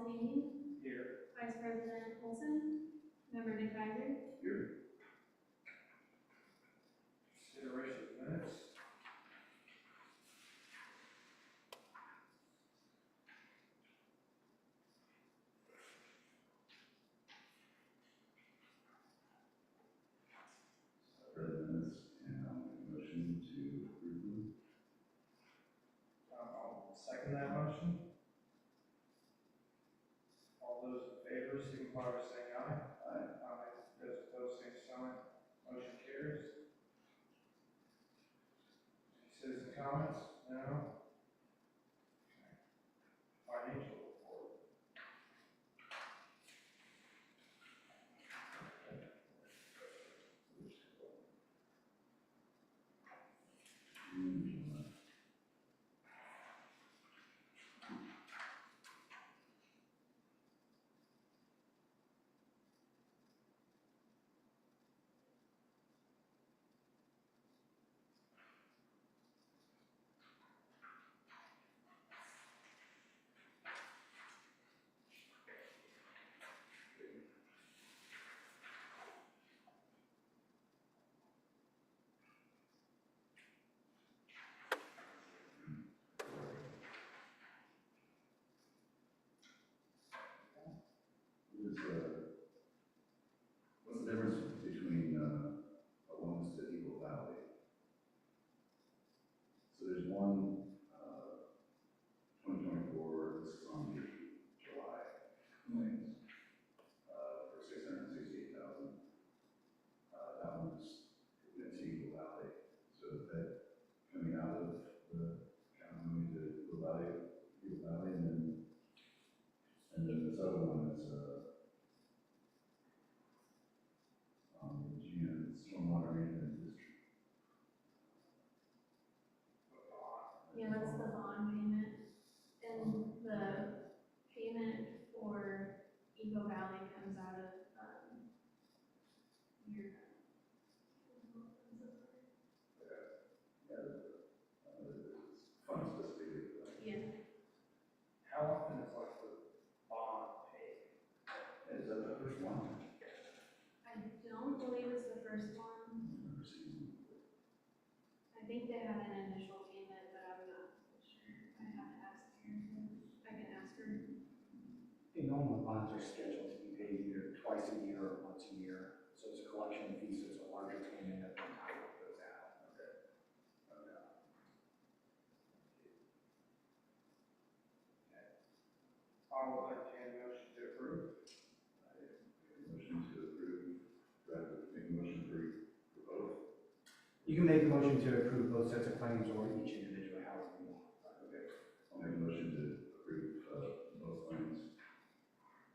Balzini, Here. Vice President Olson, Member DeKaiser. Here. Consideration of minutes. For the minutes, and I'll make a motion to approve them. I'll second that motion. All those in favor, signify by saying aye. Aye. Aye. Those opposed, same sign. Motion carries. Citizen comments? No. Financial report. What's the difference between Oasis to Eagle Valley? So there's one 2024, this is on the July claims for $668,000. That one's went to Eagle Valley. So is that coming out of the county to Eagle Valley, and then this other one is June stormwater management district. Yeah, that's the bond payment. And the payment for Eco Valley comes out of, your. Fund specifically for that. Yeah, How often is like the bond paid? Is that the first one? I don't believe it's the first one. I've never seen one before. I think they had an initial payment, but I'm not sure. I have to ask Karen. I can ask her. The normal bonds are scheduled to be paid either twice a year or once a year. So it's a collection fee, so it's a larger payment at the time it goes out. Okay. I'll entertain a motion to approve. I make a motion to approve, make a motion for both. You can make a motion to approve both sets of claims or each individually, however you want. Okay. I'll make a motion to approve both claims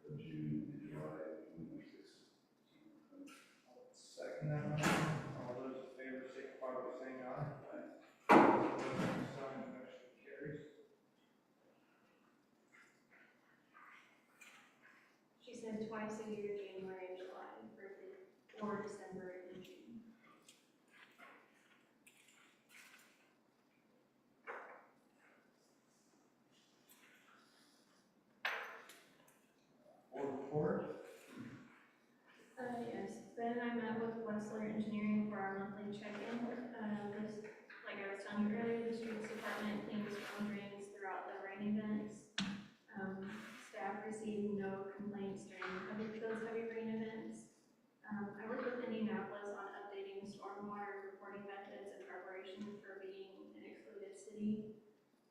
of June and July 2026. Second that motion. All those in favor, signify by saying aye. Aye. Same sign, motion carries. She said twice a year, January and July, or December and June. Board report. Yes, Ben and I met with Westler Engineering for our monthly check-in. Like I was telling you earlier, the streets department cleaned storm drains throughout the rain events. Staff received no complaints during those heavy rain events. I worked with Indianapolis on updating stormwater reporting methods in preparation for being an excluded city.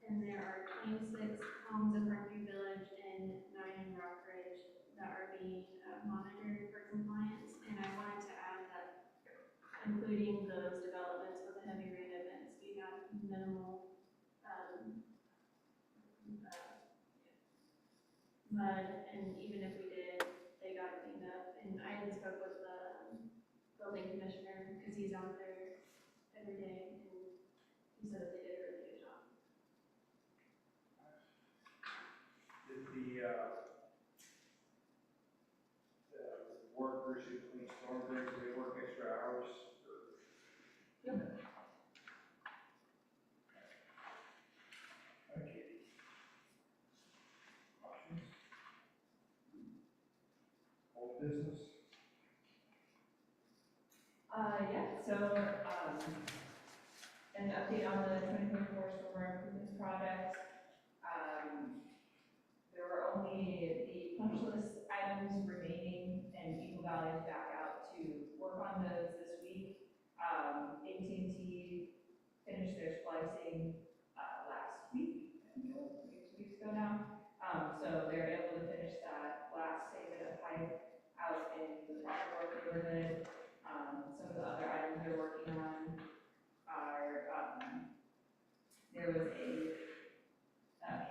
And there are 26 homes in Parkview Village and 9 in Rock Ridge that are being monitored for compliance. And I wanted to add that, including those developments with the heavy rain events, we had minimal mud, and even if we did, they got cleaned up. And I had spoke with the building commissioner, because he's out there every day, and he said that they did a really good job. Did the workers who clean storm drains, do they work extra hours? Yep. Okay. Questions? business? Yeah, so, an update on the 2024 stormwater improvements project. There were only the punch list items remaining, and Eagle Valley is back out to work on those this week. AT&T finished their splicing, last week, I think it was 2 weeks ago now. So they're able to finish that last segment of pipe out in the North neighborhood. Some of the other items they're working on are, there was a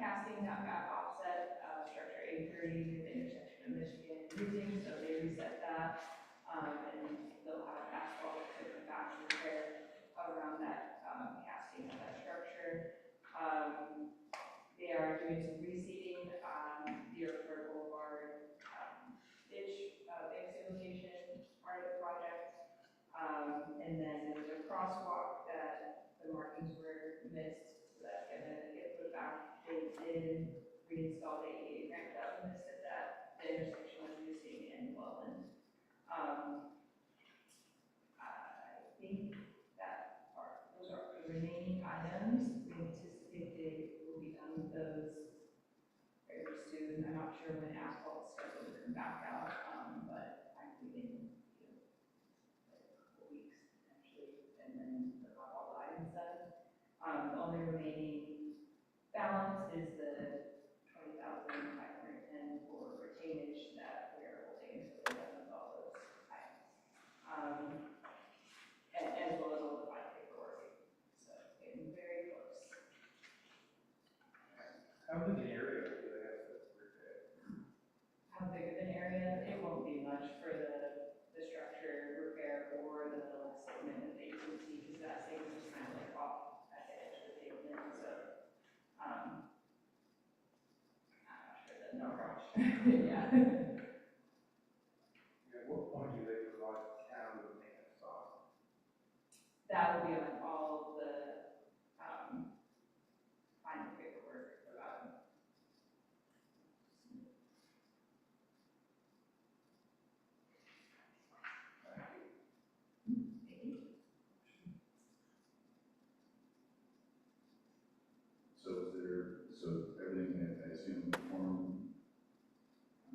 casting that got offset, structure 830 near the intersection of Michigan and Using, so they reset that. And they'll have asphalt to come back and repair around that, casting of that structure. They are doing some reseeding on Deerfield Boulevard, ditch, bank location, part of the project. And then there's a crosswalk that the markings were missed, so that's gonna get put back. They did reinstall the ADA ramp that was missed at that, the intersection of Using and Welland. I think those are the remaining items. We anticipate they will be done with those very soon. I'm not sure when asphalt's scheduled to come back out, but I'm thinking, like a couple weeks potentially, and then they'll have all the items done. The only remaining balance is the 20,510 for retainage that we are holding until we're done with all those items. As well as all the fine paperwork. So getting very close. How big an area do they have to repair? How big of an area? It won't be much for the structure repair or the segment of AT&T, because that segment is kind of like off at the edge of the pavement, so, I'm not sure the number. Yeah. At what point do they provide town with maintenance on? That will be on all of the, final paperwork about it. Thank you. So everything, I assume, formed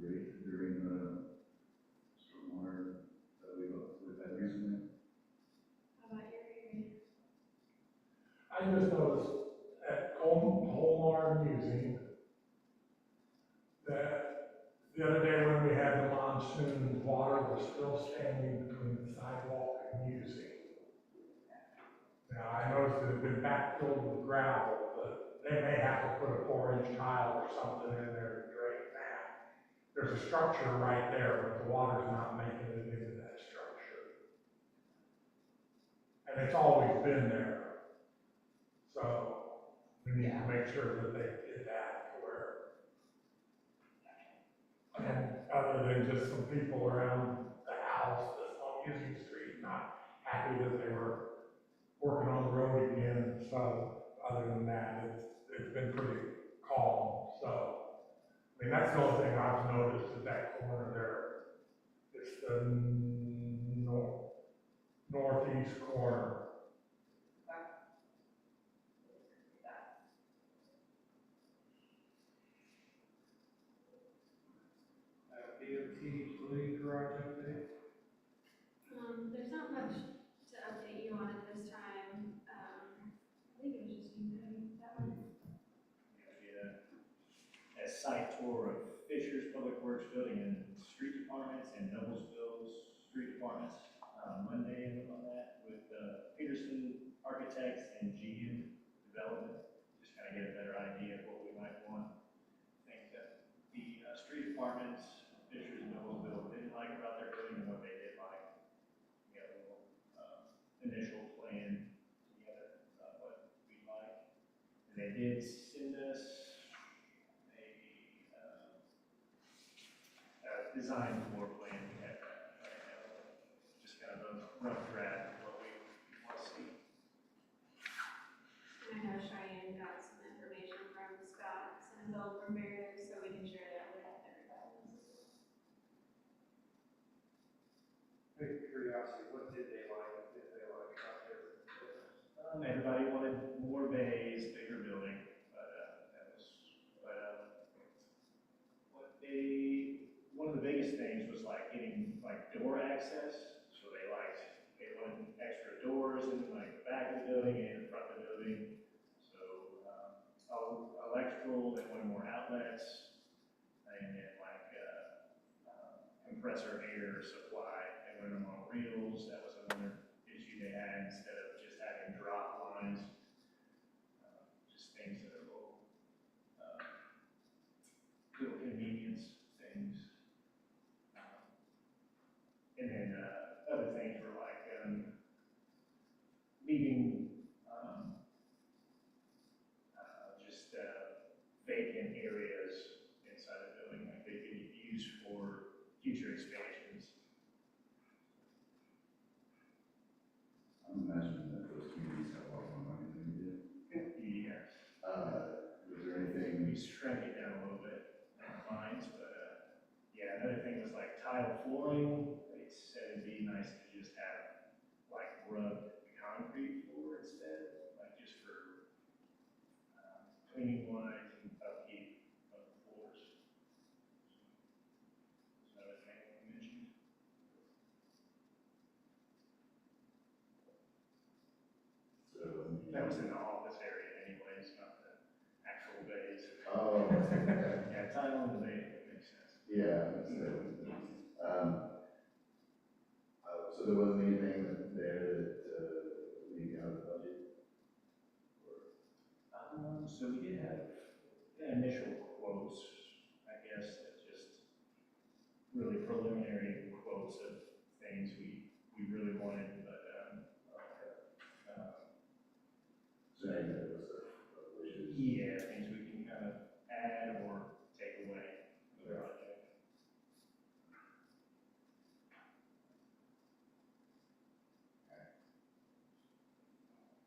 great during the stormwater that we've had recently? How about your area? I just noticed at Holmar Museum that the other day when we had the monsoon, water was still standing between the sidewalk and Museum. Now, I noticed it had been backfilled with gravel, but they may have to put a 4-inch tile or something in there to drain that. There's a structure right there, but the water's not making it into that structure. And it's always been there. So we need to make sure that they did that where, and other than just some people around the house that's on Using Street not happy that they were working on the road again. So other than that, it's been pretty calm. So, I mean, that's the only thing I've noticed at that corner there. It's the northeast corner. DOT lead garage update? There's not much to update you on at this time. I think it was just you, Cody, that one. A site tour of Fisher's Public Works Building and Street Departments and Noblesville's Street Departments, Monday on that with Peterson Architects and GM Development. Just kind of get a better idea of what we might want. I think that the street departments, Fisher's and Noblesville, didn't like about their building and what they did like. We got a little initial plan together about what we like. And they did send us design floor plan. We had that right now. Just kind of a rough draft of what we want to see. And I know Cheyenne got some information from Scott Sanville from Bear, so we can share that with everybody else as well. everybody wanted more bays, bigger building, one of the biggest things was like getting like door access, so they wanted extra doors in like the back of the building and the front of the building. So, electrical, they wanted more outlets, and then like, compressor air supply, they wanted them on reels, that was another issue they had, instead of just having drop lines. Just things that are little convenience things. And then, other things were like, leaving, just, vacant areas inside the building, like they could be used for future expansions. I'm imagining that those communities have a lot more money than we do. Yes. Was there anything, We shrank it down a little bit in our minds, but, yeah, another thing was like tile flooring. They said it'd be nice to just have like rubbed concrete floor instead, like just for, cleaning wise and upkeep of the floors. So, another thing we mentioned. so it wasn't. That was in the office area anyways, not the actual bays. Oh, okay. Yeah, tile in the bay, that makes sense. Yeah, that's it. So there wasn't anything there that, leaving out of the budget? So we did have initial quotes, I guess, that just really preliminary quotes of things we really wanted, but, So now you know what's the wishes? yeah, things we can kind of add or take away from the project.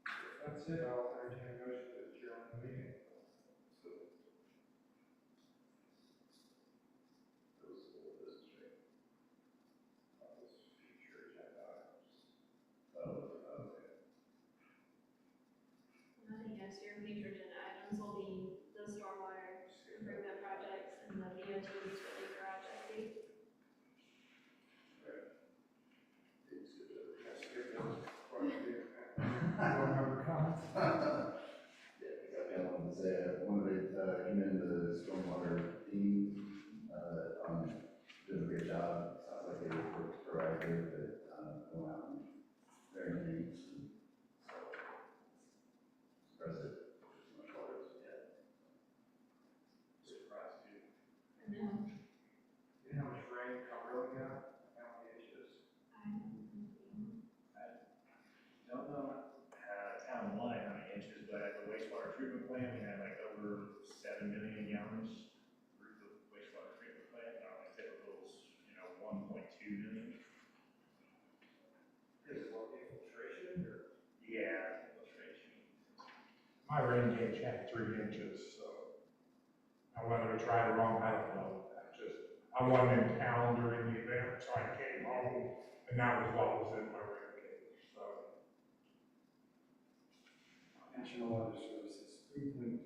If that's it, I'll entertain a motion to adjourn the meeting. This is right. This future agenda items. Oh, okay. Yes, your future agenda items will be the stormwater improvement projects and the DOT utility garage update. It's good. Yes, skip those quite a bit. Board member comments? Yeah, I wanted to say, I wanted to commend the stormwater team, on doing a great job. Sounds like they were proactive, but, going out and very neat, and so, it's impressive. As much water as we had. Surprise too. And then, You know how much rain Cumberland got? How many inches? Don't know, town-wide how many inches, but at the wastewater treatment plant, we had like over 7 million gallons through the wastewater treatment plant. Our typical's, 1.2 million. Is it what, infiltration or? Yeah, filtration. My rain gauge had 3 inches, so now whether it's right or wrong, I don't know. I wasn't in town during the event, so I came home, and that was what was in my rain gauge, so. National Weather Service is 3.2